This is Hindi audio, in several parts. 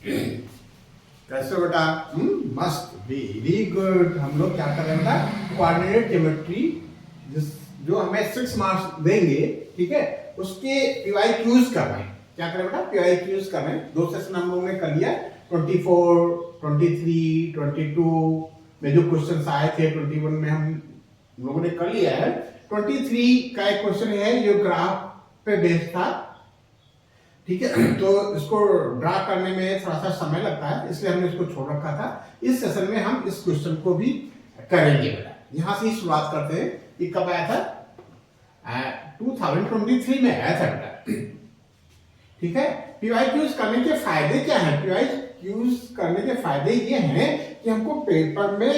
कैसे बेटा? मस्त, वेरी गुड। हम लोग क्या कर रहे हैं बेटा? कोऑर्डिनेट ज्योमेट्री जो हमें 6 मार्क्स देंगे, ठीक है, उसके PYQs कर रहे हैं। क्या करें बेटा? PYQs कर रहे हैं। 2 सेशन हम लोगों ने कर लिया। 24, 23, 22 में जो क्वेश्चन आए थे, 21 में हम लोगों ने कर लिया है। 23 का एक क्वेश्चन है जो ग्राफ पे बेस्ड था, ठीक है, तो इसको ड्रा करने में थोड़ा सा समय लगता है, इसलिए हमने इसको छोड़ रखा था। इस सेशन में हम इस क्वेश्चन को भी करेंगे बेटा। यहां से ही शुरुआत करते हैं। ये कब आया था? 2023 में आया था बेटा, ठीक है। PYQs करने के फायदे क्या हैं? PYQs करने के फायदे ये हैं कि हमको पेपर में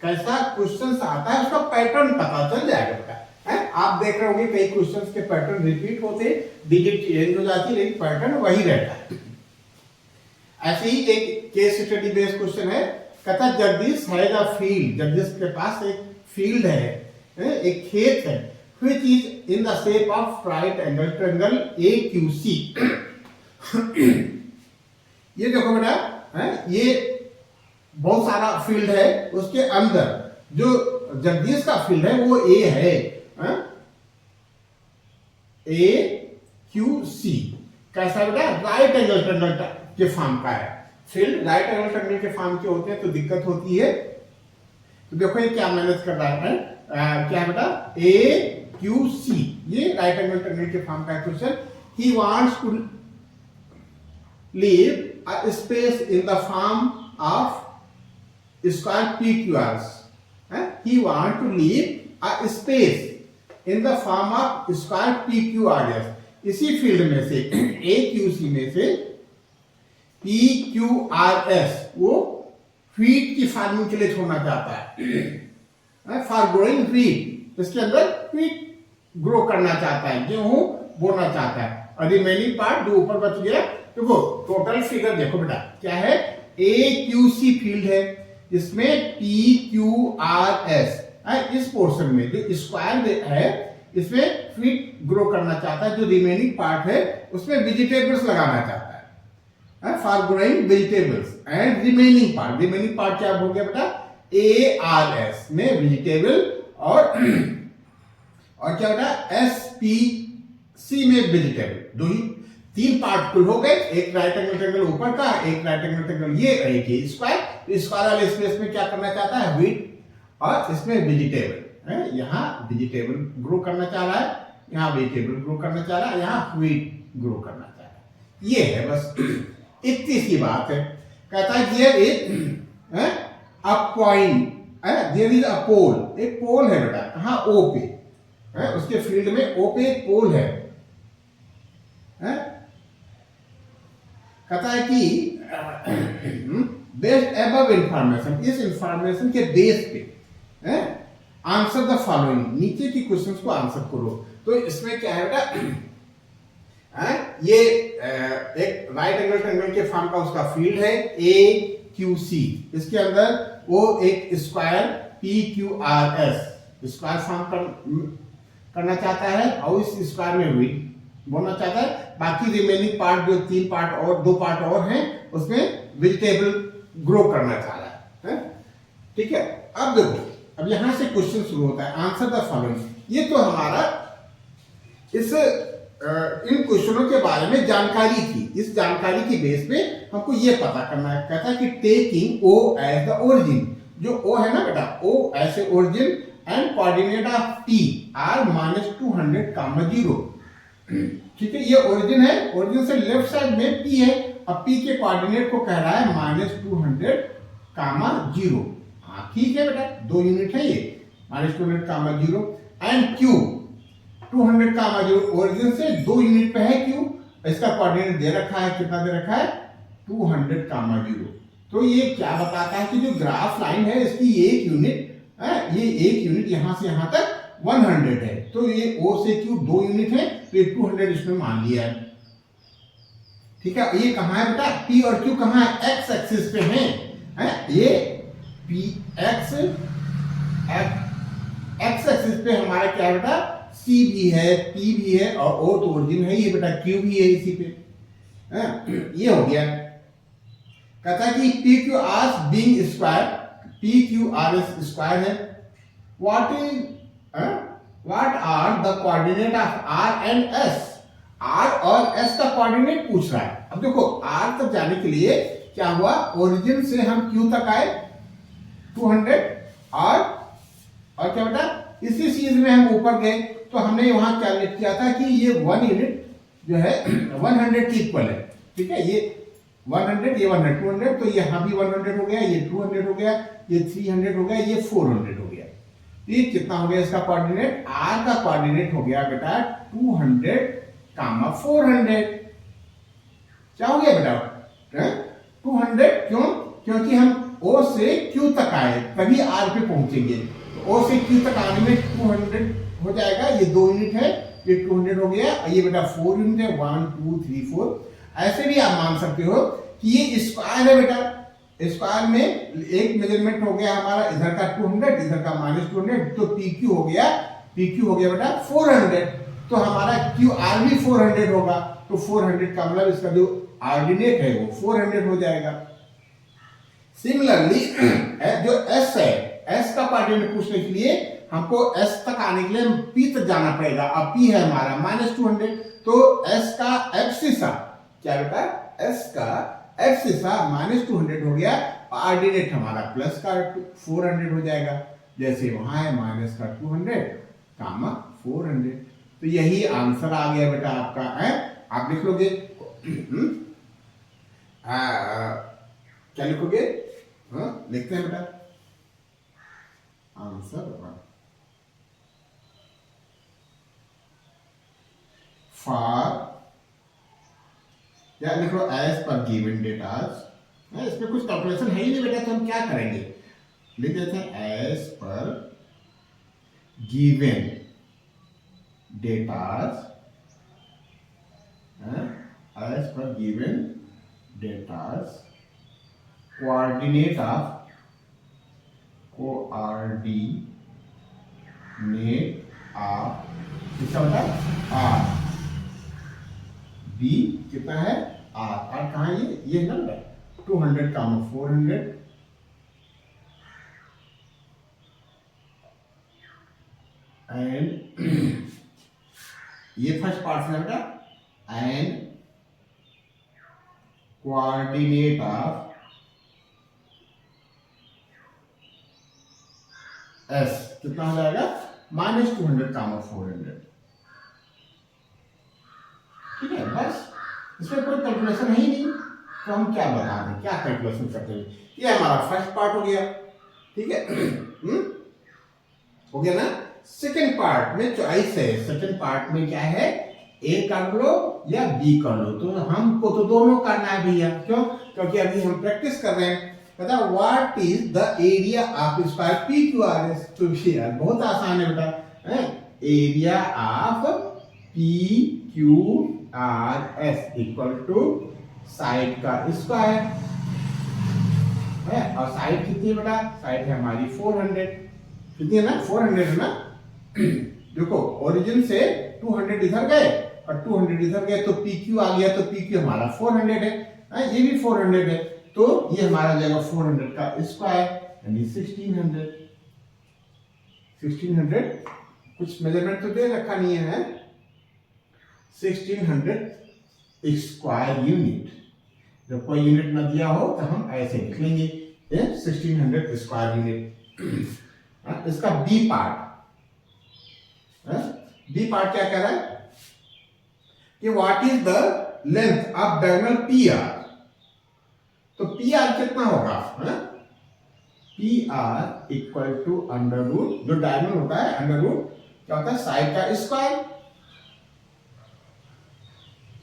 कैसा क्वेश्चन आता है उसका पैटर्न पता चल जाएगा बेटा। आप देख रहे होंगे कई क्वेश्चंस के पैटर्न रिपीट होते, डिजिट चेंज हो जाती है, लेकिन पैटर्न वही रहता है। ऐसे ही एक केस स्टडी बेस्ड क्वेश्चन है। कहता Jagdish has a field. Jagdish के पास एक फील्ड है, एक खेत है, which is in the shape of right angle triangle AQC। ये देखो बेटा, ये बहुत सारा फील्ड है, उसके अंदर जो जगदीश का फील्ड है वो A है, AQC। कैसा बेटा? राइट एंगल ट्रायंगल के फॉर्म का है। फील्ड राइट एंगल ट्रायंगल के फॉर्म के होते हैं तो दिक्कत होती है। तो देखो ये क्या मैनेज कर रहा है, क्या है बेटा? AQC, ये राइट एंगल ट्रायंगल के फॉर्म का question. He wants to leave a space in the form of square PQRs। he want to leave a space in the form of square PQRS। इसी फील्ड में से AQC में से PQRS वो फीट की फार्मिंग के लिए छोड़ना चाहता है, फॉर ग्रोइंग फीट। इसके अंदर फीट ग्रो करना चाहता है, गेहूं बोना चाहता है। और रिमेनिंग पार्ट जो ऊपर बच गया, तो वो टोटल फिगर देखो बेटा क्या है? AQC फील्ड है, इसमें PQRS इस पोर्शन में जो स्क्वायर है इसमें फीट ग्रो करना चाहता है। जो रिमेनिंग पार्ट है उसमें वेजिटेबल्स लगाना चाहता है, for growing vegetables. And remaining part क्या हो गया बेटा? ARS में वेजिटेबल और क्या बेटा? SPC में वेजिटेबल। दो ही 3 पार्ट कुल हो गए। एक राइट एंगल ट्रायंगल ऊपर का, एक राइट एंगल ट्रायंगल ये, एक स्क्वायर। स्क्वायर वाले स्पेस में क्या करना चाहता है? व्हीट, और इसमें वेजिटेबल है। यहाँ वेजिटेबल ग्रो करना चाह रहा है, यहाँ वेजिटेबल ग्रो करना चाह रहा है, यहाँ व्हीट ग्रो करना चाह रहा है। ये है बस, इतनी सी बात है। कहता है here is a point, there is a pole. एक पोल है बेटा, कहाँ? O पे, उसके फील्ड में O पे एक पोल है। कहता है कि बेस्ड अबव इंफॉर्मेशन, इस इंफॉर्मेशन के बेस पे आंसर द फॉलोइंग, नीचे की क्वेश्चंस को आंसर करो। तो इसमें क्या है बेटा? ये एक राइट एंगल ट्रायंगल के फॉर्म का उसका फील्ड है AQC। इसके अंदर वो एक स्क्वायर PQRS स्क्वायर फॉर्म करना चाहता है, और इस स्क्वायर में व्हीट बोलना चाहता है। बाकी रिमेनिंग पार्ट जो 3 पार्ट और 2 पार्ट और हैं उसमें वेजिटेबल ग्रो करना चाह रहा है, ठीक है। अब देखो, अब यहां से क्वेश्चन शुरू होता है, आंसर द फॉलोइंग। ये तो हमारा इस इन क्वेश्चनों के बारे में जानकारी थी। इस जानकारी की बेस पे हमको ये पता करना है। कहता है कि taking O as the origin, जो O है ना बेटा, O as a origin and coordinate of T are -200, 0। ठीक है, ये ओरिजिन है। ओरिजिन से लेफ्ट साइड में P है, अब P के कोऑर्डिनेट को कह रहा है -200, 0। हाँ ठीक है बेटा, 2 यूनिट है ये, -200, 0। And Q 200, 0। ओरिजिन से 2 यूनिट पे है Q, इसका कोऑर्डिनेट दे रखा है, कितना दे रखा है? 200, 0। तो ये क्या बताता है कि जो ग्राफ लाइन है इसकी एक यूनिट, ये एक यूनिट यहां से यहां तक 100 है। तो ये O से Q 2 यूनिट है, तो ये 200 इसमें मान लिया है, ठीक है। ये कहां है बेटा? P और Q कहां है? X एक्सिस पे हैं, ये X एक्सिस पे हमारा क्या बेटा? C भी है, P भी है, और O तो ओरिजिन है, ये बेटा Q भी है इसी पे। ये हो गया। कहता है कि P Q R being square, P Q R S square है। What are the coordinate of R and S, R और एस का कोऑर्डिनेट पूछ रहा है। अब देखो आर तक जाने के लिए क्या हुआ, ओरिजिन से हम क्यू तक आए 200 और क्या बेटा इसी चीज में हम ऊपर गए तो हमने वहां कैलकुलेट किया था कि ये 1 यूनिट जो है 100 के इक्वल है। ठीक है, ये 100 ये 100 200, तो यहाँ भी 100 हो गया, ये 200 हो गया, ये 300 हो गया, ये 400 हो गया। ये कितना हो गया इसका कोऑर्डिनेट, आर का कोऑर्डिनेट हो गया बेटा 200 कामा 400। क्या हो गया बेटा 200, क्यों, क्योंकि हम O से Q तक आए तभी R पे पहुंचेंगे, तो O से Q तक आने में 200 हो जाएगा, ये 2 यूनिट है, ये 200 हो गया, ये बेटा 4 यूनिट है, 1 2 3 4। ऐसे भी आप मान सकते हो कि ये स्क्वायर है बेटा, स्क्वायर में एक मेजरमेंट हो गया हमारा इधर का 200, इधर का -200, तो PQ हो गया, PQ हो गया बेटा 400, तो हमारा QR भी 400 होगा, तो 400 का मतलब इसका जो ऑर्डिनेट है वो 400 हो जाएगा। सिमिलरली जो S है, S का कोऑर्डिनेट पूछने के लिए हमको S तक आने के लिए P तक जाना पड़ेगा, अब P है हमारा -200, तो S का एब्सिसा क्या बेटा, S का एब्सिसा -200 हो गया, ऑर्डिनेट हमारा प्लस का 400 हो जाएगा, जैसे वहां है माइनस का 200 कामा 400, तो यही आंसर आ गया बेटा आपका है। आप लिख लोगे क्या लिखोगे, लिखते हैं बेटा आंसर फॉर, या लिखो एज पर गिवन डेटास, इसमें कुछ कैलकुलेशन है ही नहीं बेटा, तो हम क्या करेंगे, लिख देते हैं as per given datas, as per given datas coordinate of कितना होता है आर, बी कितना है आर कहाँ है, ये नंबर 200 कामा 400, एंड ये फर्स्ट पार्ट है बेटा, एंड कोऑर्डिनेट ऑफ S कितना हो जाएगा -200 कामा 400। ठीक है, बस इसमें कोई कैलकुलेशन है ही नहीं, तो हम क्या बता दें, क्या कैलकुलेशन करते हैं। ये हमारा फर्स्ट पार्ट हो गया, ठीक है हो गया ना। सेकंड पार्ट में चॉइस है, सेकंड पार्ट में क्या है, ए कर लो या बी कर लो, तो हमको तो दोनों करना है भैया, क्यों, क्योंकि अभी हम प्रैक्टिस कर रहे हैं। कहता what is the area of square P Q R S, तो यार बहुत आसान है बेटा, area of P Q R S equal to side का स्क्वायर है, और साइड कितनी है बेटा, साइड है हमारी 400, कितनी है ना 400 है ना। देखो ओरिजिन से 200 इधर गए और 200 इधर गए, तो पी क्यू आ गया, तो पी क्यू हमारा 400 है, ये भी 400 है, तो ये हमारा जाएगा 400 का स्क्वायर यानी 1600 कुछ मेजरमेंट तो दे रखा नहीं है 1600 स्क्वायर यूनिट। जब कोई यूनिट ना दिया हो तो हम ऐसे लिख लेंगे 1600 स्क्वायर यूनिट। इसका बी पार्ट, बी पार्ट क्या कह रहा है कि what is the length of diagonal P R, तो पी आर कितना होगा, P R equal to under root, जो डायगोनल होता है अंडर रूट क्या होता है साइड का स्क्वायर,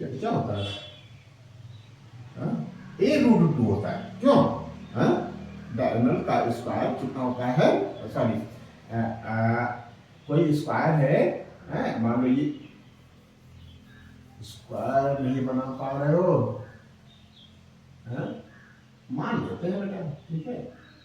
क्या होता है ए रूट 2 होता है, क्यों, डायगोनल का स्क्वायर कितना होता है, सॉरी कोई स्क्वायर है, मान लो ये स्क्वायर नहीं बना पा रहे हो, मान लेते हैं बेटा, ठीक है,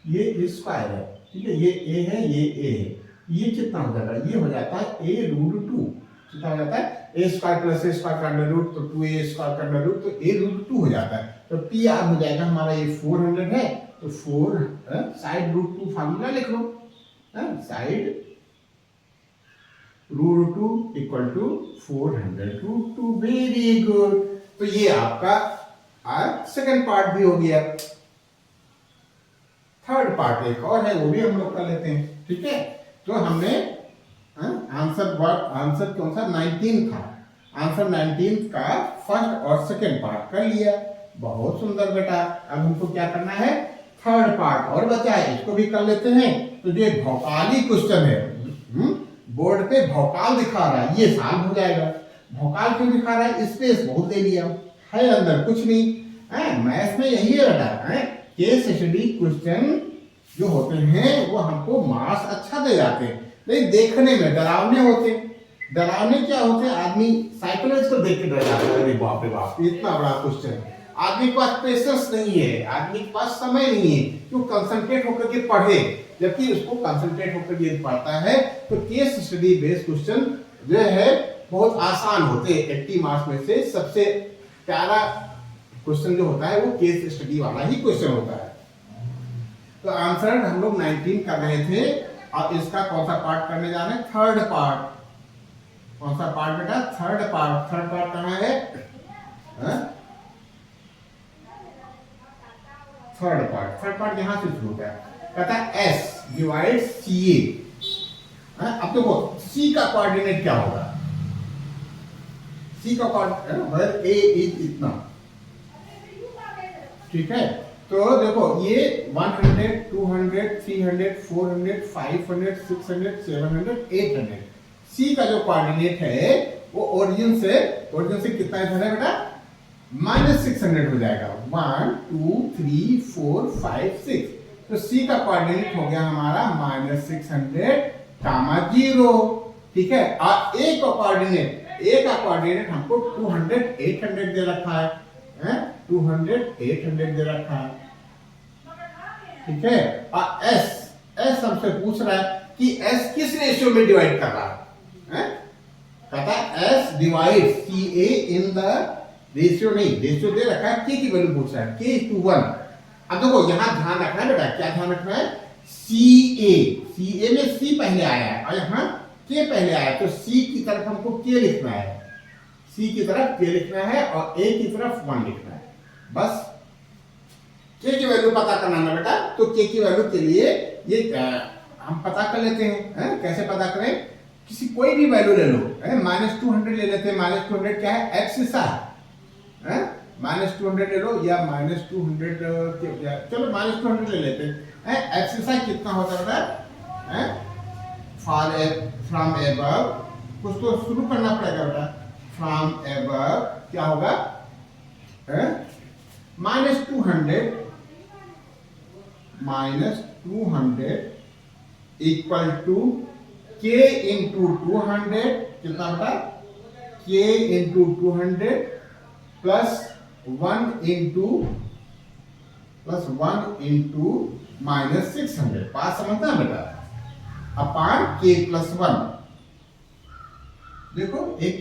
ये स्क्वायर है, ठीक है, ये ए है, ये ए है, ये कितना हो जाता है, ये हो जाता है ए रूट 2, कितना हो जाता है ए स्क्वायर प्लस ए स्क्वायर का अंडर रूट, तो 2a स्क्वायर का अंडर रूट, तो a रूट 2 हो जाता है। तो p आर हो जाएगा हमारा, ये 400 है तो 4 साइड रूट 2 फार्मूला लिख लो, side root 2 equal to 400 root 2। Very good. तो ये आपका सेकंड पार्ट भी हो गया। थर्ड पार्ट एक और है, वो भी हम लोग कर लेते हैं। ठीक है, तो हमने आंसर कौन सा 19 था, आंसर 19 का फर्स्ट और सेकंड पार्ट कर लिया। बहुत सुंदर बेटा। अब हमको क्या करना है, थर्ड पार्ट और बचा है, इसको भी कर लेते हैं। तो ये भौकाली क्वेश्चन है, बोर्ड पे भौकाल दिखा रहा है, ये सॉल्व हो जाएगा। भौकाल क्यों दिखा रहा है, स्पेस बहुत दे लिया है, अंदर कुछ नहीं। मैथ्स में यही है बेटा, केस स्टडी क्वेश्चन जो होते हैं वो हमको मार्क्स अच्छा दे जाते हैं, लेकिन देखने में डरावने होते हैं। डरावने क्या होते हैं, आदमी साइकोलॉजी को देख के डर जाता है, अरे बाप रे बाप इतना बड़ा क्वेश्चन, आदमी के पास पेशेंस नहीं है, आदमी के पास समय नहीं है क्यों कंसंट्रेट होकर के पढ़े, जबकि उसको कंसंट्रेट होकर ये पढ़ता है। तो केस स्टडी बेस्ड क्वेश्चन जो है बहुत आसान होते हैं। 80 मार्क्स में से सबसे प्यारा क्वेश्चन जो होता है वो केस स्टडी वाला ही क्वेश्चन होता है। तो आंसर हम लोग 19 कर रहे थे, और इसका कौन सा पार्ट करने जा रहे हैं, थर्ड पार्ट। कौन सा पार्ट बेटा, थर्ड पार्ट। थर्ड पार्ट कहाँ है, थर्ड पार्ट यहां से शुरू होता है, कहता है S डिवाइड CA। अब देखो C का कोऑर्डिनेट क्या होगा, C का कोऑर्डिनेट A इज इतना, ठीक है। तो देखो ये 100, 200, 300, 400, 500, 600, 700, 800। C का जो कोऑर्डिनेट है वो ओरिजिन से कितना इधर है बेटा, -600 हो जाएगा। 1 2 3 4 5 6। तो C का कोऑर्डिनेट हो गया हमारा -600, 0। ठीक है, और A का कोऑर्डिनेट हमको 200, 800 दे रखा है, 200, 800 दे रखा है। ठीक है, और S हमसे पूछ रहा है कि S किस रेशियो में डिवाइड कर रहा है, कहता है S divide CA in the ratio, नहीं रेशियो दे रखा है, K की वैल्यू पूछ रहा है, K/1। अब देखो यहां ध्यान रखना है बेटा, क्या ध्यान रखना है, CA में C पहले आया है और यहाँ K पहले आया है, तो C की तरफ हमको K लिखना है, C की तरफ K लिखना है और A की तरफ 1 लिखना है। बस K की वैल्यू पता करना है बेटा, तो K की वैल्यू के लिए ये हम पता कर लेते हैं। कैसे पता करें, किसी कोई भी वैल्यू ले लो, -200 ले लेते हैं। -200 क्या है, x सा, -200 ले लो, या -200 चलो -200 ले लेते हैं। x सा कितना होता है, फ्रॉम एबव, कुछ तो शुरू करना पड़ेगा बेटा, फ्रॉम एबव क्या होगा, -200 इक्वल टू K इंटू 200, कितना बेटा, K इंटू 200 प्लस 1 इंटू -600, पास समझता है बेटा, अपान K प्लस 1। देखो एक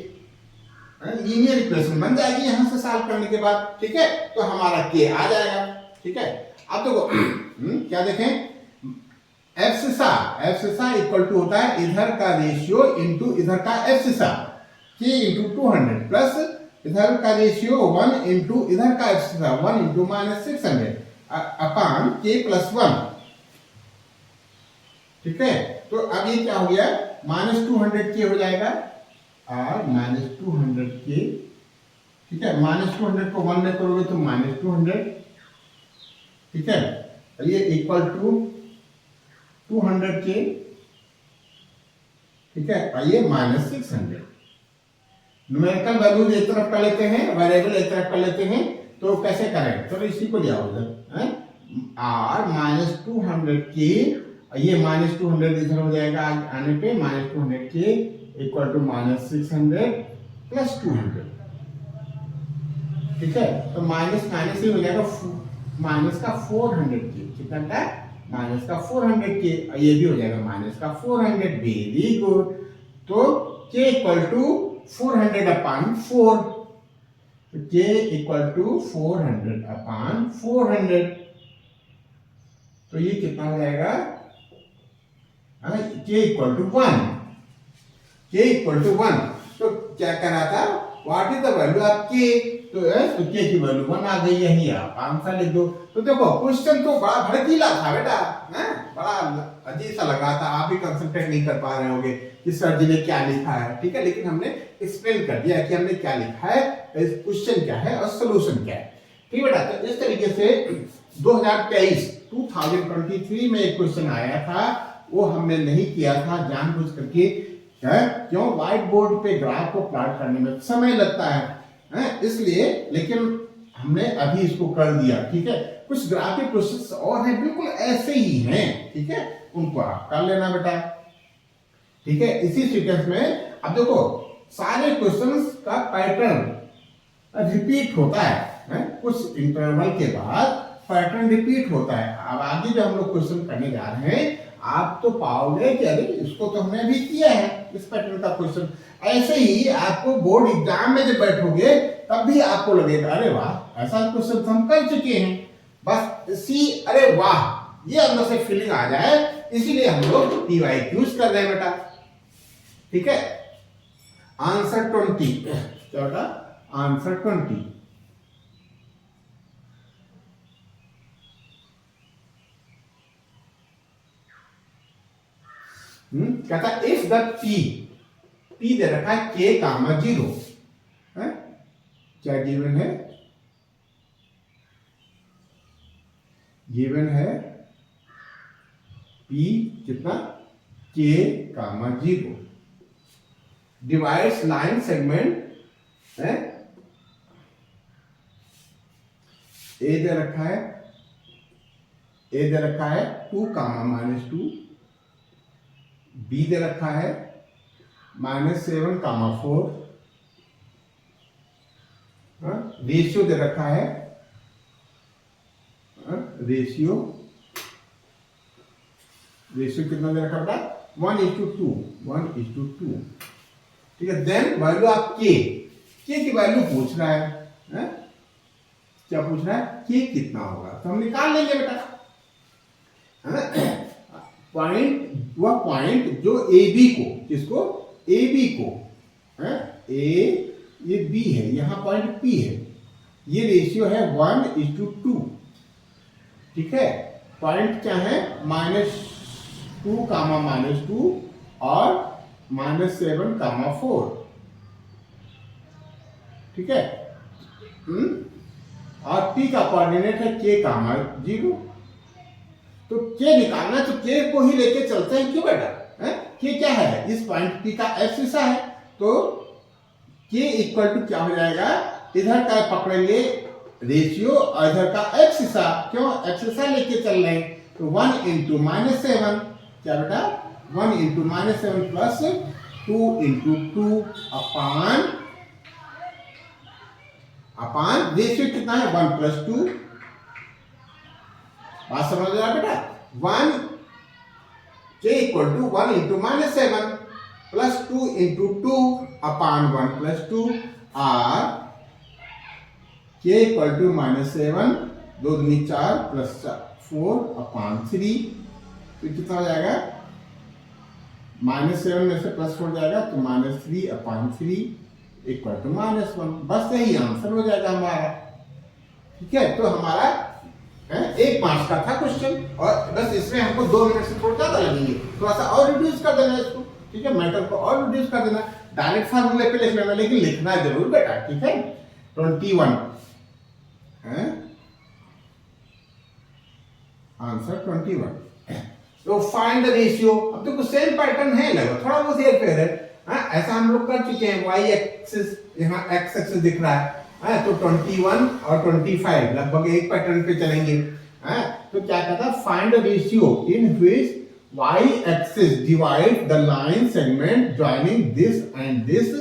लीनियर इक्वेशन बन जाएगी यहां से सॉल्व करने के बाद। ठीक है, तो हमारा K आ जाएगा। ठीक है, अब देखो क्या देखें, f सा इक्वल टू होता है इधर का रेशियो इंटू इधर का f सा, K इंटू 200 प्लस इधर का रेशियो 1 इंटू इधर का f सा, 1 इंटू -600 अपान K प्लस 1। ठीक है, तो अब ये क्या हो गया, -200K हो जाएगा और -200K। ठीक है, -200 को 1 में करोगे तो -200। ठीक है, ये इक्वल टू 200K। ठीक है, और ये -600। न्यूमेरिकल वैल्यूज एक तरफ कर लेते हैं, वेरिएबल एक तरफ कर लेते हैं, तो कैसे करें, चलो इसी को ले आओ इधर, r -200K, ये -200 इधर हो जाएगा आने पे, -200K इक्वल टू -600 प्लस 200। ठीक है, तो माइनस ही हो जाएगा, माइनस का 400K, कितना का, माइनस का 400K, ये भी हो जाएगा माइनस का 400। Very good. तो K इक्वल टू 400 अपॉन 4, तो k इक्वल टू 400 अपॉन 400, तो ये कितना हो जाएगा, k equal to 1, k equal to 1। तो क्या कह रहा था, what is the value of k, तो k की वैल्यू 1 आ गई, यही आप आंसर लिख दो। तो देखो क्वेश्चन तो बड़ा भड़कीला था बेटा, बड़ा अजीब सा लग रहा था, आप भी कंसंट्रेट नहीं कर पा रहे होगे कि सर जी ने क्या लिखा है, ठीक है, लेकिन हमने एक्सप्लेन कर दिया कि हमने क्या लिखा है, क्वेश्चन क्या है और सोल्यूशन क्या है, ठीक बेटा। तो इस तरीके से 2023 में एक क्वेश्चन आया था, वो हमने नहीं किया था जानबूझ करके, क्यों, व्हाइट बोर्ड पे ग्राफ को प्लॉट करने में समय लगता है, इसलिए, लेकिन हमने अभी इसको कर दिया, ठीक है। कुछ ग्राफिक प्रोसेस और हैं, बिल्कुल ऐसे ही हैं, ठीक है, उनको आप कर लेना बेटा, ठीक है। इसी सीक्वेंस में अब देखो सारे क्वेश्चंस का पैटर्न रिपीट होता है, कुछ इंटरवल के बाद पैटर्न रिपीट होता है। अब आगे जो हम लोग क्वेश्चन करने जा रहे हैं, आप तो पाओगे कि अरे इसको तो हमने अभी किया है, इस पैटर्न का क्वेश्चन। ऐसे ही आपको बोर्ड एग्जाम में जब बैठोगे तब भी आपको लगेगा अरे वाह, ऐसा क्वेश्चन तो हम कर चुके हैं, बस इसी अरे वाह ये अंदर से फीलिंग आ जाए, इसीलिए हम लोग PYQs कर रहे हैं बेटा, ठीक है। आंसर 20, क्या बेटा, आंसर 20, कहता इफ द p दे रखा है k कामा 0, क्या गिवन है, गिवन है p कितना, k कामा 0, डिवाइड्स लाइन सेगमेंट है, a दे रखा है 2 कामा -2, b दे रखा है -7 कामा 4, रेशियो दे रखा है, रेशियो कितना दे रखा बेटा, 1:2, ठीक है। देन वैल्यू ऑफ k की वैल्यू पूछ रहा है, क्या पूछ रहा है, k कितना होगा, तो हम निकाल लेंगे बेटा, वह पॉइंट जो AB को, किसको, AB को, ये B है, यहां पॉइंट P है, ये रेशियो है 1:2, ठीक है। पॉइंट क्या है, -2 कामा -2 और -7 कामा 4, ठीक है। और P का कोऑर्डिनेट है k कामा 0, तो k निकालना, तो k को ही लेके चलते हैं, क्यों बेटा, k क्या है, इस पॉइंट P का x हिस्सा है, तो k इक्वल टू क्या हो जाएगा, इधर का पकड़ेंगे रेशियो और इधर का x हिस्सा, क्यों x हिस्सा लेके चल रहे हैं, तो 1:-7, क्या बेटा, 1:-7 प्लस 2:2 अपान रेशियो कितना है, 1+2, बात समझ रहा बेटा, 1 k इक्वल टू 1:-7 प्लस 2:2 अपान 1+2, और k इक्वल टू -7, 2 दूनी 4 प्लस 4 अपान 3, तो कितना हो जाएगा, -7 में से +4 जाएगा तो -3 अपान 3 इक्वल टू -1, बस यही आंसर हो जाएगा हमारा, ठीक है। तो हमारा 1 मार्क्स का था क्वेश्चन, और बस इसमें हमको 2 मिनट से थोड़ा ज्यादा लगेंगे, थोड़ा सा और रिड्यूस कर देना इसको, ठीक है, मैटर को और रिड्यूस कर देना, डायरेक्ट फार्मूले पे लिख लेना, लेकिन लिखना जरूर बेटा, ठीक है। 21 आंसर 21। तो फाइंड द रेशियो, अब देखो सेम पैटर्न है, लगभग थोड़ा बहुत हेर फेर है, ऐसा हम लोग कर चुके हैं, y एक्सिस, यहाँ x एक्सिस दिख रहा है, तो 21 और 25 लगभग एक पैटर्न पे चलेंगे, तो क्या कहता है, find the ratio in which y axis divide the line segment joining this and this,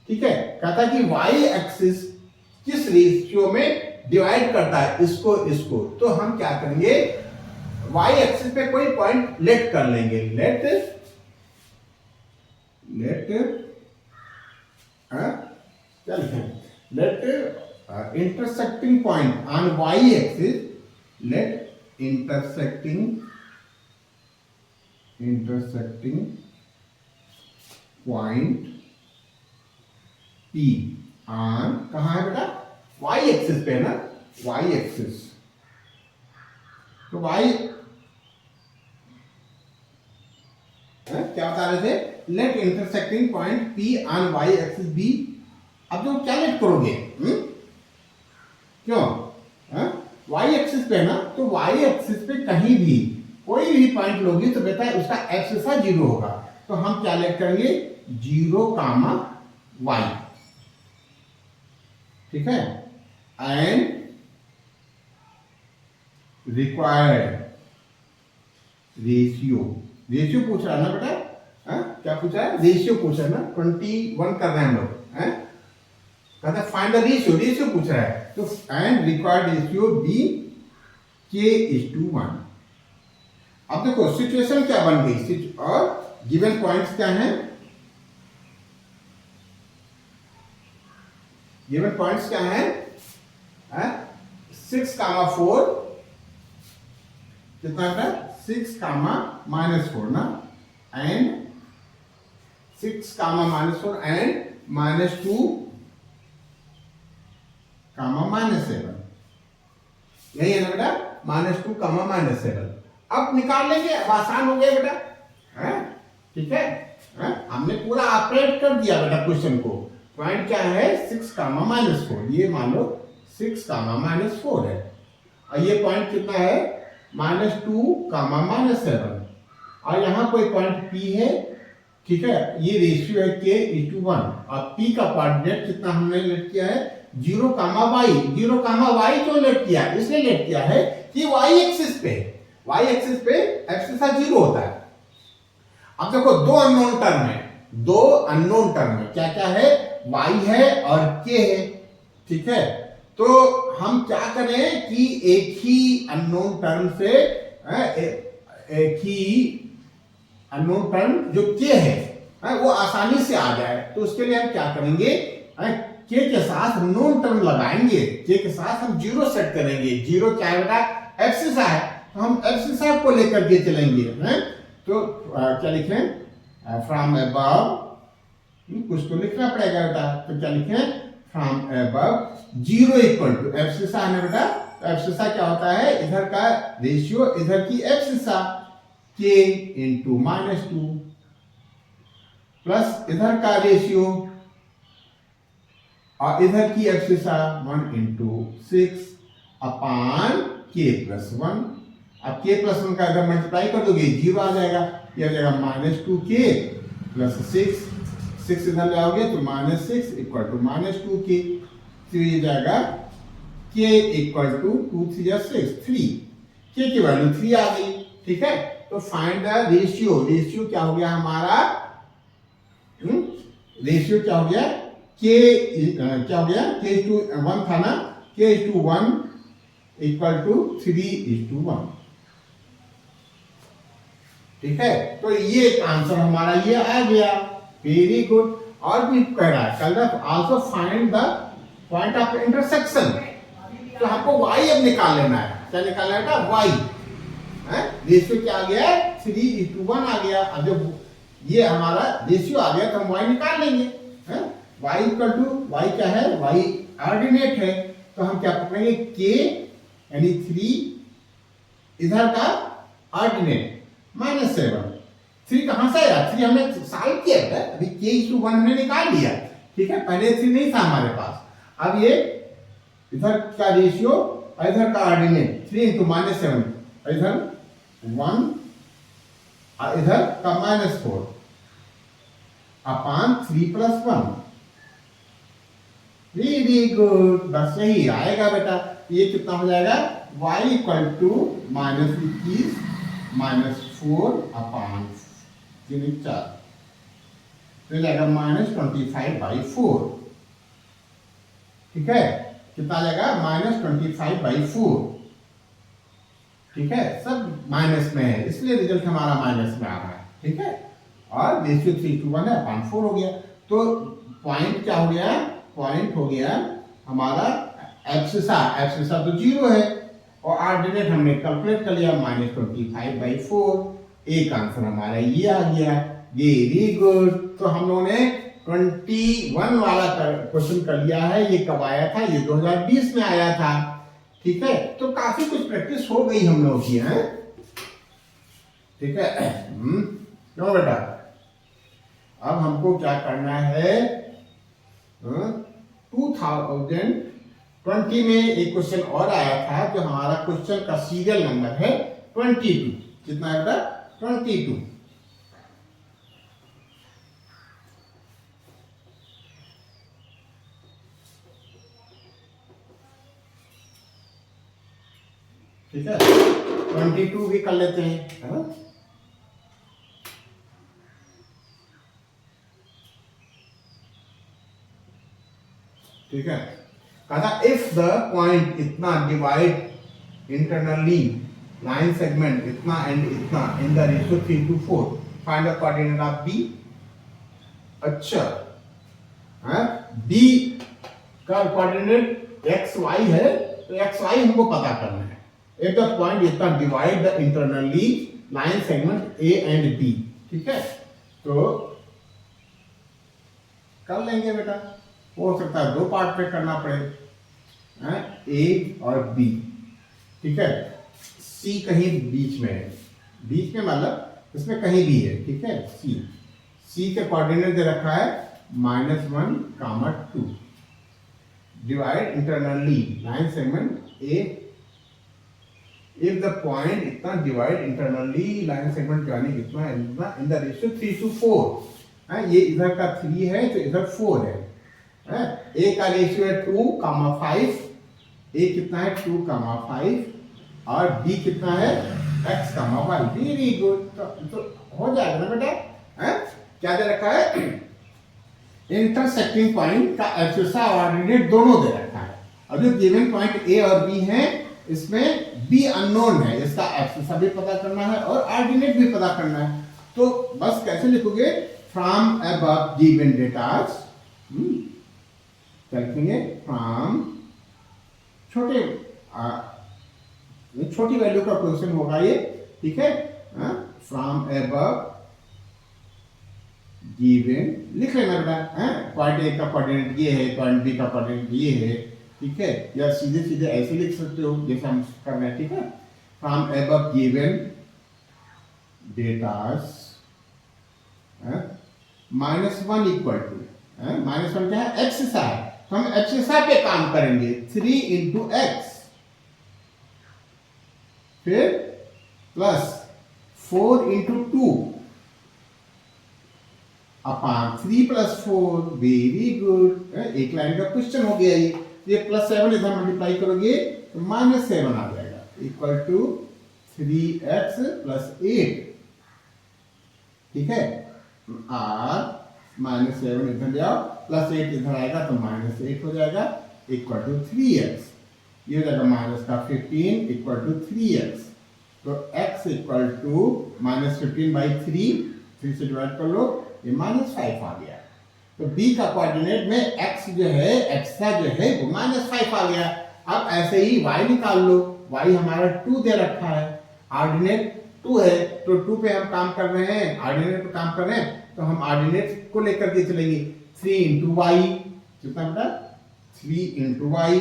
ठीक है। कहता है कि y एक्सिस किस रेशियो में डिवाइड करता है इसको, तो हम क्या करेंगे, y एक्सिस पे कोई पॉइंट लेट कर लेंगे, लेट क्या लिखें, let intersecting point on Y axis, let intersecting point P on, कहाँ है बेटा, वाई एक्सिस पे है ना, वाई एक्सिस, तो वाई क्या बता रहे थे, let intersecting point P on Y axis B. अब जो क्या लेट करोगे, क्यों, वाई एक्सिस पे है ना, तो वाई एक्सिस पे कहीं भी कोई भी पॉइंट लोगे तो बेटा उसका एक्सिस 0 होगा, तो हम क्या लेट करेंगे, 0 कामा वाई, ठीक है, एंड रिक्वायर्ड रेशियो पूछ रहा है ना बेटा, क्या पूछा है, रेशियो पूछा है ना, 21 कर रहे हैं हम लोग, कहता है फाइंड द रेशियो पूछ रहा है, तो and required ratio B k:1। अब देखो सिचुएशन क्या बन गई, और गिवन पॉइंट्स क्या हैं, गिवन पॉइंट्स क्या हैं, 6,4 कितना है, 6,-4 ना, एंड 6,-4 एंड -2, -7, यही है ना बेटा, -2, -7। अब निकाल लेंगे, अब आसान हो गया बेटा, ठीक है, हमने पूरा ऑपरेट कर दिया बेटा क्वेश्चन को। पॉइंट क्या है, 6,-4, ये मान लो 6,-4 है, और ये पॉइंट कितना है, -2, -7, और यहां कोई पॉइंट P है, ठीक है, ये रेशियो है k:1, और P का कोऑर्डिनेट कितना हमने लेट किया है, 0, y, 0, y क्यों लेट किया, इसलिए लेट किया है कि y एक्सिस पे एक्सिस 0 होता है। अब देखो दो अननोन टर्म है, क्या क्या है, y है और k है, ठीक है, तो हम क्या करें कि एक ही अननोन टर्म से एक ही अननोन टर्म जो k है वो आसानी से आ जाए, तो उसके लिए हम क्या करेंगे, k के साथ नोन टर्म लगाएंगे, k के साथ हम 0 सेट करेंगे, 0 क्या है बेटा, एक्सिस है, तो हम एक्सिस को लेकर के चलेंगे, तो क्या लिखें, फ्रॉम अबव, कुछ तो लिखना पड़ेगा बेटा, तो क्या लिखें, from above 0 equal to abscissa है ना बेटा, तो एब्सिसा क्या होता है, इधर का रेशियो इधर की एब्सिसा k इंटू -2 प्लस इधर का रेशियो और इधर की एब्सिसा 1 इंटू 6 अपान k+1। अब k+1 का अगर मल्टीप्लाई कर दोगे 0 आ जाएगा, ये आ जाएगा -2k प्लस 6 इधर ले आओगे तो -6 इक्वल टू -2k, तो ये जाएगा k इक्वल टू 2 3 या 6 3, k की वैल्यू 3 आ गई, ठीक है, तो फाइंड द रेशियो क्या हो गया हमारा, रेशियो क्या हो गया, क्या हो गया, k:1 था ना, k:1 इक्वल टू 3:1, ठीक है, तो ये आंसर हमारा ये आ गया, वेरी गुड। और भी कह रहा है, कल also find the point of intersection, तो हमको y अब निकाल लेना है, क्या निकालना है बेटा, y, रेशियो क्या आ गया, 3:1 आ गया, अब जब ये हमारा रेशियो आ गया तो हम y निकाल लेंगे, y इक्वल टू, y क्या है, y ऑर्डिनेट है, तो हम क्या पकड़ेंगे, k यानी 3, इधर का ऑर्डिनेट -7, 3 कहां से आया, 3 हमने सॉल्व किया था, अभी k:1 हमने निकाल लिया, ठीक है, पहले 3 नहीं था हमारे पास, अब ये इधर का रेशियो इधर का ऑर्डिनेट 3 इंटू -7, इधर 1 और इधर का -4 अपान 3+1, वेरी गुड, बस यही आएगा बेटा, ये कितना हो जाएगा, y इक्वल टू -21 -4 अपान 4, तो जाएगा -25/4, ठीक है, कितना आ जाएगा, -25/4, ठीक है, सब माइनस में है इसलिए रिजल्ट हमारा माइनस में आ रहा है, ठीक है, और रेशियो 3:1 है, अपान 4 हो गया, तो पॉइंट क्या हो गया, पॉइंट हो गया हमारा एब्सिसा तो 0 है और ऑर्डिनेट हमने कैलकुलेट कर लिया -25/4। एक आंसर हमारा ये आ गया, वेरी गुड। तो हम लोगों ने 21 वाला क्वेश्चन कर लिया है। ये कब आया था, ये 2020 में आया था। ठीक है, तो काफी कुछ प्रैक्टिस हो गई हम लोगों की है। ठीक है, क्यों बेटा, अब हमको क्या करना है, 2020 में एक क्वेश्चन और आया था जो हमारा क्वेश्चन का सीरियल नंबर है 22। कितना है बेटा, 22। ठीक है, 22 भी कर लेते हैं, है ना। ठीक है, कहा इफ द पॉइंट इतना डिवाइड इंटरनली लाइन सेगमेंट इतना एंड इतना in the ratio 3:4 find the coordinate of B. अच्छा, बी का कोऑर्डिनेट एक्स वाई है, तो एक्स वाई हमको पता करना है। इफ द पॉइंट इतना divide the internally line segment A and B. ठीक है, तो कर लेंगे बेटा, हो सकता है 2 पार्ट पे करना पड़े, ए और बी। ठीक है, सी कहीं बीच में है, बीच में मतलब इसमें कहीं भी है। ठीक है, सी के कोऑर्डिनेट दे रखा है -1, 2। Divide internally line segment A, if the point इतना डिवाइड इंटरनली लाइन सेगमेंट यानी कितना इन द रेशियो 3:4। ये इधर का 3 है तो इधर 4 है। ए का रेशियो है 2,5, ए कितना है 2,5 और बी कितना है x,y। वेरी गुड, तो हो जाएगा ना बेटा। क्या दे रखा है, इंटरसेक्टिंग पॉइंट का एब्सिसा और ऑर्डिनेट दोनों दे रखा है। अब जो गिवन पॉइंट ए और बी है इसमें बी अननोन है, इसका एब्सिसा भी पता करना है और ऑर्डिनेट भी पता करना है। तो बस कैसे लिखोगे, फ्रॉम अबव गिवन डेटास, लिखेंगे फ्रॉम छोटी वैल्यू का क्वेश्चन होगा ये। ठीक है, फ्रॉम अबव गिवन लिख लेना बेटा। पॉइंट ए का कोऑर्डिनेट ये है, पॉइंट बी का कोऑर्डिनेट ये है। ठीक है, या सीधे सीधे ऐसे लिख सकते हो जैसे हम कर रहे हैं। ठीक है, from above given datas -1 equal to, -1 क्या है, एक्सिसा है, तो हम एक्सिसा पे काम करेंगे 3 इंटू एक्स, फिर plus 4 into 2 upon 3 + 4। Very good, एक लाइन का क्वेश्चन हो गया ये +7 इधर मल्टीप्लाई करोगे तो -7 आ जाएगा, इक्वल टू 3x + 8। ठीक है, और -7 इधर जाओ, +8 इधर आएगा तो -8 हो जाएगा, इक्वल टू 3x। ये हो जाएगा -15 इक्वल टू 3x। तो x इक्वल टू -15/3, 3 से डिवाइड कर लो, ये -5 आ गया। तो b का कोऑर्डिनेट में x जो है, एक्सा जो है वो -5 आ गया। अब ऐसे ही y निकाल लो, y हमारा 2 दे रखा है, ऑर्डिनेट 2 है, तो 2 पे हम काम कर रहे हैं, ऑर्डिनेट पे काम कर रहे हैं, तो हम ऑर्डिनेट को लेकर के चलेंगे। 3 इंटू वाई, कितना बेटा, 3 इंटू वाई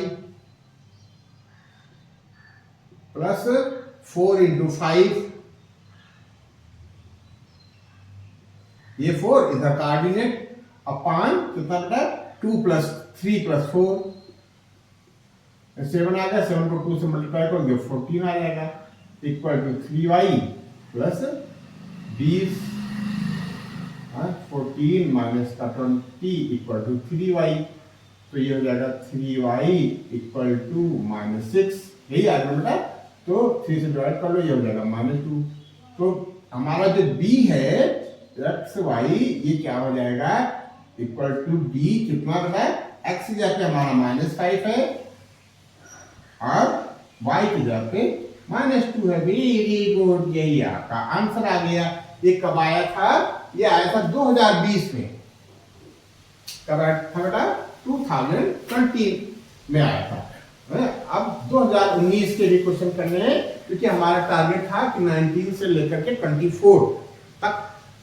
प्लस 4 इंटू 5, ये 4 इधर का ऑर्डिनेट, अपान कितना बेटा, 2 + 3 + 4, 7 आ गया, 7 को 2 से मल्टीप्लाई करोगे 14 आ जाएगा, equal to 3y plus 20, 14 minus का 20 इक्वल टू 3y। तो ये हो जाएगा 3y इक्वल टू -6, यही आ गया बेटा। तो 3 से डिवाइड कर लो, ये हो जाएगा -2। तो हमारा जो b है xy, ये क्या हो जाएगा, इक्वल टू b कितना बेटा, x की जगह पे हमारा -5 है और y की जगह पे -2 है। वेरी गुड, यही आपका आंसर आ गया। ये कब आया था, ये आया था 2020 में। कब आया था बेटा? 2020 में आया था। अब 2019 के भी क्वेश्चन करने हैं, क्योंकि हमारा टारगेट था कि 19 से लेकर के 24 तक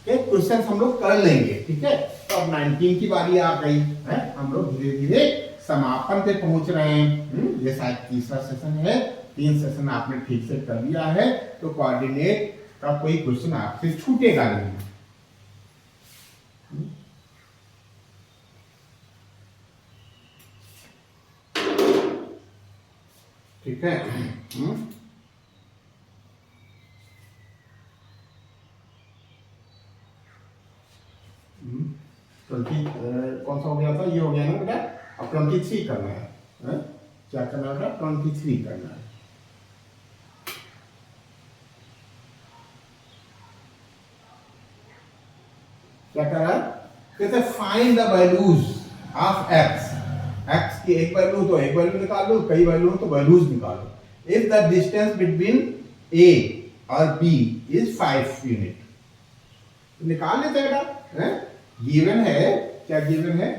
के क्वेश्चन हम लोग कर लेंगे। ठीक है, तो अब 19 की बारी आ गई है, हम लोग धीरे धीरे समापन पे पहुंच रहे हैं। ये शायद तीसरा सेशन है, 3 सेशन आपने ठीक से कर लिया है, तो कोऑर्डिनेट का कोई क्वेश्चन आपसे छूटेगा नहीं। ठीक है, कौन सा हो गया था? ये हो गया ना बेटा। अब 23 करना है, क्या करना है बेटा? 23 करना है। क्या कर रहा है? कहते find the values of x. X की एक वैल्यू तो एक वैल्यू निकालो, कई वैल्यू तो वैल्यूज निकालो। इफ द डिस्टेंस बिटवीन ए और बी इज 5 यूनिट, निकाल लेते हैं बेटा। गिवन है, क्या गिवन है?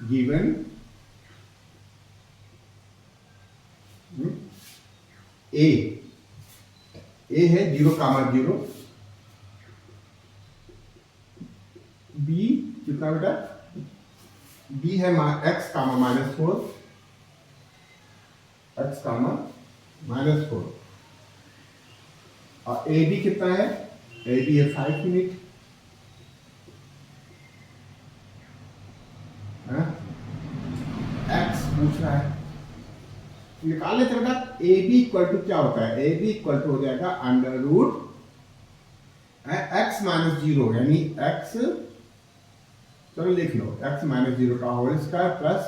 गिवन ए है 0,0, बी कितना बेटा? बी है x कामा -4, x कामा -4, और ए बी कितना है? ए बी है 5 यूनिट। x पूछ रहा है, निकाल लेते बेटा। ए बी इक्वल टू क्या होता है? ए बी इक्वल टू हो जाएगा अंडर रूट x -0, यानी x, चलो लिख लो, x -0 का होल स्क्वायर प्लस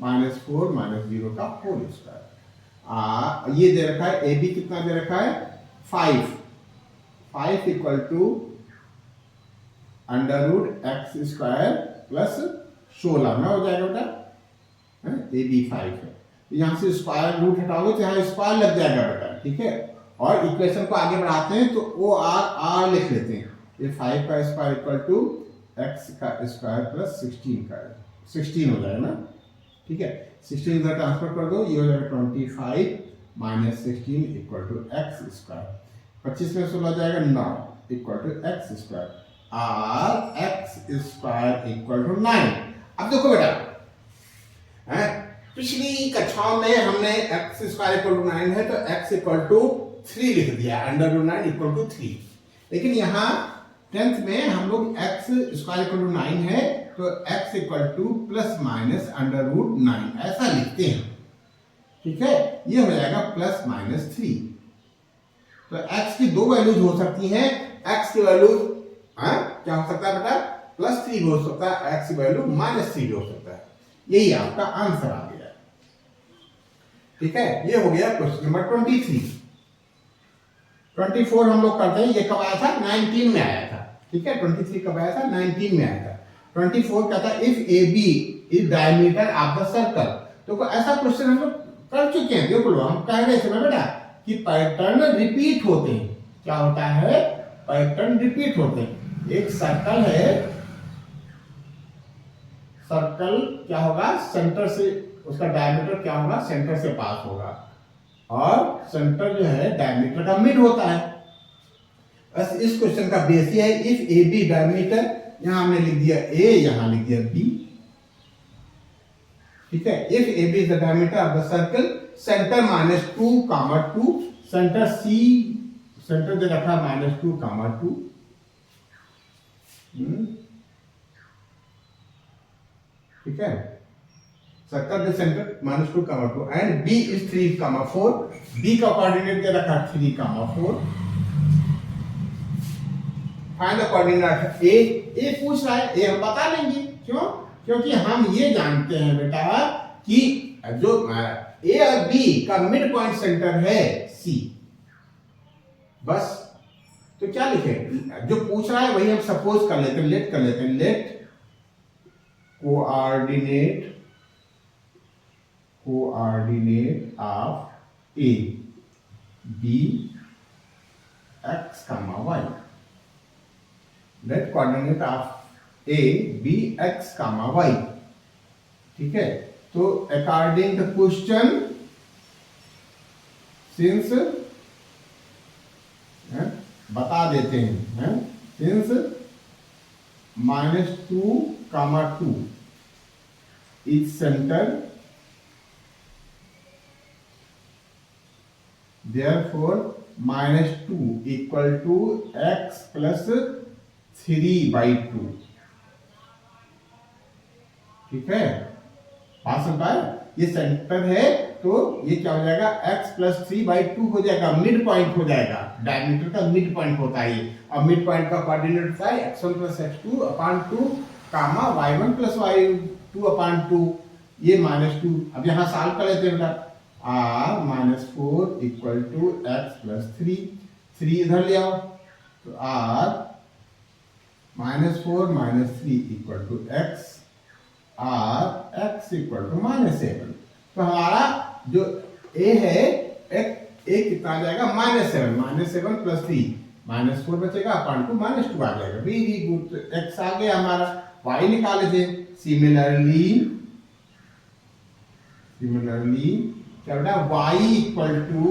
-4 -0 का होल स्क्वायर। ये दे रखा है, ए बी कितना दे रखा है? 5 equal to under root x square plus 16 ना हो जाएगा बेटा। ए बी 5 है, यहां से स्क्वायर रूट हटाओगे तो यहाँ स्क्वायर लग जाएगा बेटा। ठीक है, और इक्वेशन को आगे बढ़ाते हैं तो ओ आर लिख लेते हैं। ये 5 का स्क्वायर इक्वल टू x का स्क्वायर प्लस 16 का 16 हो जाएगा ना। ठीक है, 16 इधर ट्रांसफर कर दो, ये हो जाएगा 25 minus 16 equal to X square. 25 में 16 जाएगा 9 equal to X square, or X square equal to 9। अब देखो बेटा, पिछली कक्षाओं में हमने एक्स स्क्वायर इक्वल टू 9 है तो एक्स इक्वल टू 3 लिख दिया, अंडर रूट 9 इक्वल टू 3। लेकिन यहाँ 10th में हम लोग एक्स स्क्वायर इक्वल टू 9 है तो X equal to plus minus under root 9 ऐसा लिखते हैं। ठीक है, ये हो जाएगा प्लस -3। तो x की दो वैल्यूज हो सकती हैं। x की वैल्यू क्या हो सकता है बेटा? +3 भी हो सकता है, x की वैल्यू -3 भी हो सकता है। यही आपका आंसर आ गया। ठीक है, ये हो गया क्वेश्चन नंबर 23। 24 हम लोग करते हैं, ये कब आया था? 19 में आया था। ठीक है, 23 कब आया था? 19 में आया था। 24 कहता है if A B is diameter of the circle. तो ऐसा क्वेश्चन हम लोग कर चुके हैं, देख लो, हम कह रहे थे बेटा कि पैटर्न रिपीट होते हैं। क्या होता है? पैटर्न रिपीट होते हैं। एक सर्कल है, सर्कल क्या होगा? सेंटर से, उसका डायमीटर क्या होगा? सेंटर से पास होगा, और सेंटर जो है डायमीटर का मिड होता है। बस इस क्वेश्चन का बेस ये है, इफ ए बी डायमीटर, यहां हमने लिख दिया ए, यहां लिख दिया बी। ठीक है, if A B is the diameter of the circle, centre -2, centre C, centre दे रखा -2, ठीक है, circle the centre -2, and B is 3, 4। B का कोऑर्डिनेट दे रखा 3, 4। Find the coordinate A. A पूछ रहा है, ए हम बता लेंगे, क्यों? क्योंकि हम ये जानते हैं बेटा कि जो ए और बी का मिड पॉइंट सेंटर है सी। बस, तो क्या लिखे? जो पूछ रहा है वही हम सपोज कर लेते हैं, लेट कर लेते हैं। Let coordinate of A B X comma Y. Let coordinate of A B X comma Y. ठीक है, तो अकॉर्डिंग द क्वेश्चन सिंस बता देते हैं since -2, 2 is centre, therefore -2 equal to x plus 3/2। ठीक है, बात समझ पाए? ये सेंटर है तो ये क्या हो जाएगा, x प्लस 3/2 हो जाएगा, मिड पॉइंट हो जाएगा, डायमीटर का मिड पॉइंट होता है ये। और मिड पॉइंट का कोऑर्डिनेट होता है x1 प्लस x2 अपान 2 कामा y1 प्लस y2 अपान 2, ये -2। अब यहाँ सॉल्व कर लेते हैं बेटा, r -4 equal to x plus 3 इधर ले आओ, तो r -4 -3 equal to x, x equal to -7। तो हमारा जो a है, a कितना आ जाएगा, -7 प्लस 3, -4 बचेगा अपान 2 -2 आ जाएगा। वेरी गुड, तो x आ गया हमारा, y निकाले थे। सिमिलरली क्या बेटा, y इक्वल टू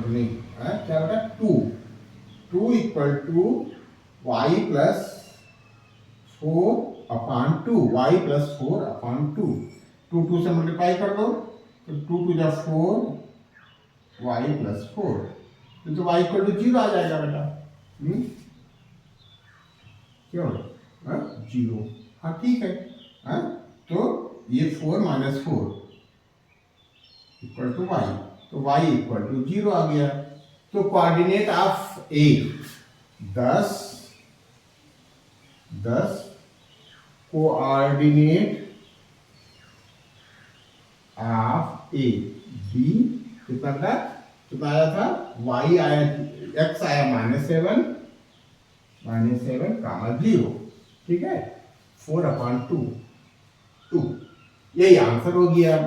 नहीं, क्या बेटा 2 equal to y plus 4 upon 2, y plus 4 upon 2, 2 से मल्टीप्लाई कर दो तो 2 जा 4, y प्लस 4, तो y इक्वल टू 0 आ जाएगा बेटा। क्यों 0? हाँ ठीक है, तो ये 4 - 4 इक्वल टू y, तो y इक्वल टू 0 आ गया। तो coordinate of a 10, coordinate of a b कितना आया था, y आया, x आया -7 कामा 0, ठीक है, 4/2, यही आंसर हो गया।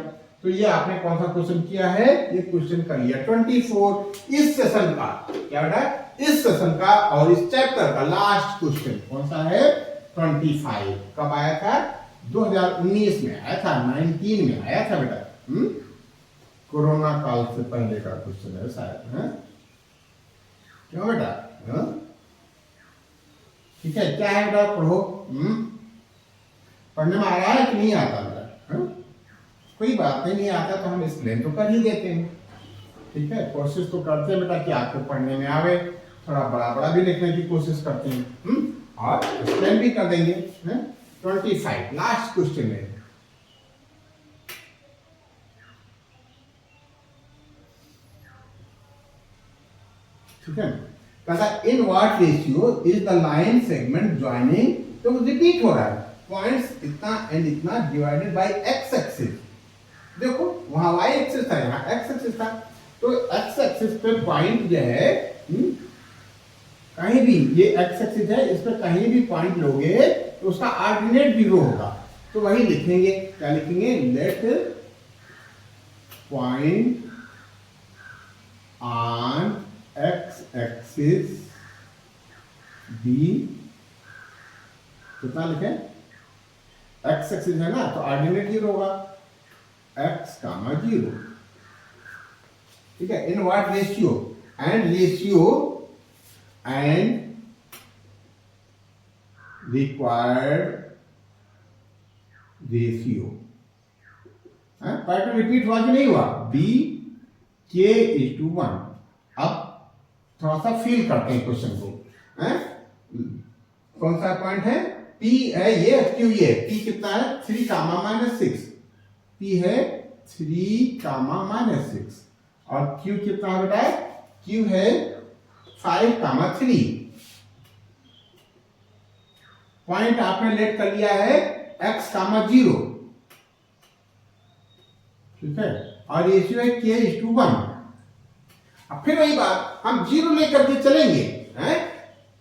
तो ये आपने कौन सा क्वेश्चन किया है, ये क्वेश्चन कर लिया 24 इस सेशन का, क्या बेटा, इस सेशन का और इस चैप्टर का लास्ट क्वेश्चन कौन सा है, 25। कब आया था, 2019 में आया था, 19 में आया था बेटा, कोरोना काल से पहले का क्वेश्चन है शायद, क्यों बेटा? ठीक है, क्या है बेटा, पढ़ो। पढ़ने में आ रहा है कि नहीं आता बेटा? कोई बात नहीं आता तो हम एक्सप्लेन तो कर ही देते हैं, ठीक है, कोशिश तो करते हैं बेटा कि आपको पढ़ने में आवे, थोड़ा बड़ा भी लिखने की कोशिश करते हैं, और एक्सप्लेन भी कर देंगे। 25 लास्ट क्वेश्चन है। ठीक है, कहता in what ratio is the line segment joining, तो रिपीट हो रहा है, पॉइंट्स इतना एंड इतना डिवाइडेड बाय एक्स एक्सिस। देखो वहां y एक्सिस था, यहाँ x एक्सिस था, तो x एक्सिस पे पॉइंट जो है, कहीं भी ये x एक्सिस है, इस पे कहीं भी पॉइंट लोगे तो उसका ऑर्डिनेट 0 होगा, तो वही लिखेंगे, क्या लिखेंगे, let point on x axis B, कितना लिखें, x एक्सिस है ना, तो ऑर्डिनेट 0 होगा, x, 0, ठीक है, in what ratio and required ratio, pattern repeat हुआ कि नहीं हुआ, b k/1। अब थोड़ा सा फील करते हैं क्वेश्चन को, कौन सा पॉइंट है, p है ये, q ये, p कितना है, 3, -6, p है 3, -6, और q कितना बेटा है, q है 5, 3। पॉइंट आपने लेट कर लिया है x, 0, ठीक है, और रेशियो है k/1। अब फिर वही बात, हम 0 लेकर के चलेंगे,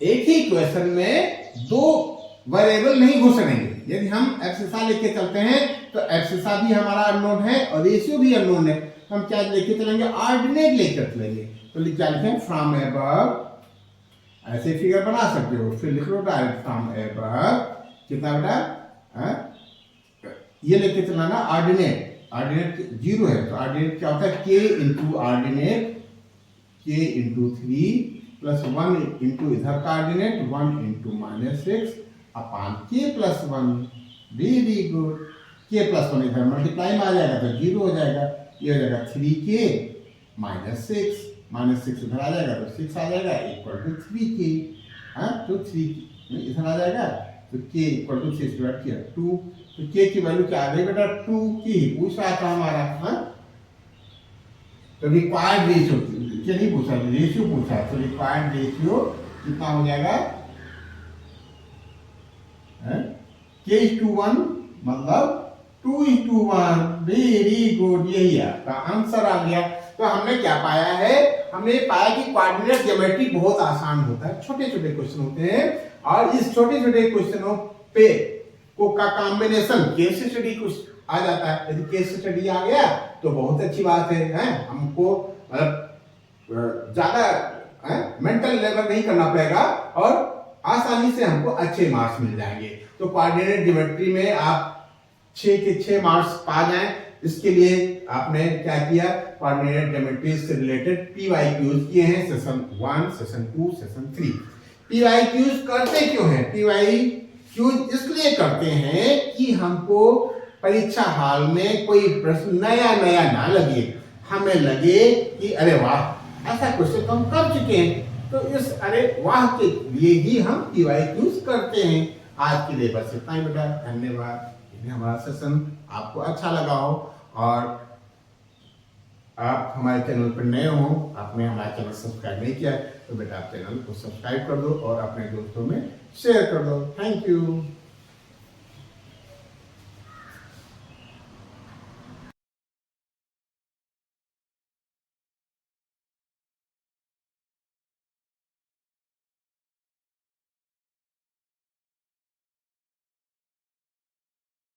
एक ही इक्वेशन में 2 वेरिएबल नहीं घुसनेंगे। यदि हम एक्सिसा लेके चलते हैं तो एक्सिसा भी हमारा अननोन है और रेशियो भी अननोन है, तो हम क्या लेके चलेंगे, ऑर्डिनेट लेकर चलेंगे। तो क्या लिखें, फ्रॉम अबव, ऐसे फिगर बना सकते हो, फिर लिख लो डायरेक्ट फ्रॉम अबव कितना बेटा, ये लेके चलाना ऑर्डिनेट, ऑर्डिनेट 0 है तो ऑर्डिनेट क्या होता है, k into ordinate, k into 3 plus 1 into इधर का ऑर्डिनेट 1 इंटू -6 अपान k plus 1। Very good, k plus 1 इधर मल्टीप्लाई में आ जाएगा तो 0 हो जाएगा, ये हो जाएगा 3k -6 इधर आ जाएगा तो 6 आ जाएगा इक्वल टू 3k। हाँ तो 3 इधर आ जाएगा तो k इक्वल टू 6 डिवाइड किया 2, तो k की वैल्यू क्या आ गई बेटा 2 की, पूछ रहा था हमारा। हाँ तो रिक्वायर्ड रेशियो, क्या नहीं पूछा, रेशियो पूछा, तो रिक्वायर्ड रेशियो कितना हो जाएगा, k:1 मतलब 2:1। वेरी गुड, यही आपका आंसर आ गया। तो हमने क्या पाया है, हमने पाया कि कोऑर्डिनेट ज्योमेट्री बहुत आसान होता है, छोटे छोटे क्वेश्चन होते हैं और इस छोटे छोटे क्वेश्चनों पे को का कॉम्बिनेशन केस स्टडी कुछ आ जाता है। यदि केस स्टडी आ गया तो बहुत अच्छी बात है, हमको मतलब ज्यादा मेंटल लेवल नहीं करना पड़ेगा और आसानी से हमको अच्छे मार्क्स मिल जाएंगे। तो कोऑर्डिनेट ज्योमेट्री में आप 6 के 6 मार्क्स पा जाएं, इसके लिए आपने क्या किया, कोऑर्डिनेट ज्योमेट्री से रिलेटेड पीवाईक्यूज किए हैं, सेशन 1, सेशन 2, सेशन 3। पीवाईक्यूज करते क्यों हैं, पीवाईक्यूज इसलिए करते हैं कि हमको परीक्षा हॉल में कोई प्रश्न नया नया ना लगे, हमें लगे कि अरे वाह ऐसा क्वेश्चन तो हम कर चुके हैं, तो इस अरे वाह के लिए ही हम पीवाईक्यूज करते हैं। आज के लिए बस इतना ही बेटा, धन्यवाद। हमारा सेशन आपको अच्छा लगा हो और आप हमारे चैनल पर नए हो, आपने हमारा चैनल सब्सक्राइब नहीं किया तो बेटा आप चैनल को सब्सक्राइब कर दो और अपने दोस्तों में शेयर कर दो। Thank you.